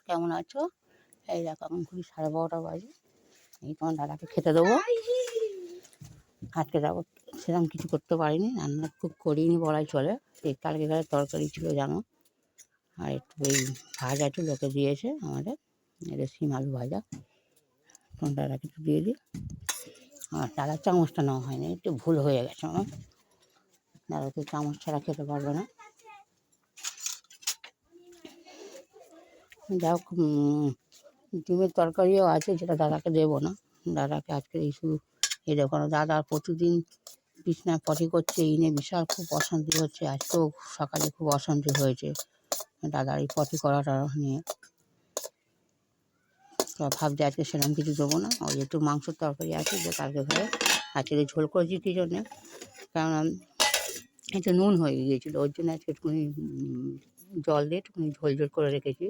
কেমন আছো? এই দেখো এখন ঘুরি 12:30 বাজে। এই তোমার দাদাকে খেতে দেবো। আজকে যাবো সেরকম কিছু করতে পারিনি, রান্না খুব করিনি বলাই চলে। এই কালকে তরকারি ছিল জানো, আর একটু এই ভাজা একটু লোকে দিয়েছে আমাদের, এটা শিম আলু ভাজা। তোমার দাদাকে একটু দিয়ে দিই। আর দাদার চামচটা নেওয়া হয়নি, একটু ভুল হয়ে গেছে আমার। দাদাকে চামচ ছাড়া খেতে পারবে না। যাই হোক, ডিমের তরকারিও আছে, যেটা দাদাকে দেবো না। দাদাকে আজকে এই শুধু এই দেখো না, দাদা প্রতিদিন বিছনায় পটি করছে, এই নিয়ে বিশাল খুব অশান্তি হচ্ছে। আজকেও সকালে খুব অশান্তি হয়েছে দাদার এই পটি করাটা নিয়ে। তো ভাবছি আজকে সেরকম কিছু দেবো না। ওই একটু মাংসের তরকারি আছে, যে কালকে ঘরে আজকে ঝোল করেছি কী জন্যে, কারণ একটু নুন হয়ে গিয়েছিলো, ওর জন্য আজকে একটুখানি জল দিয়ে একটুখানি ঝোল ঝোল করে রেখেছি।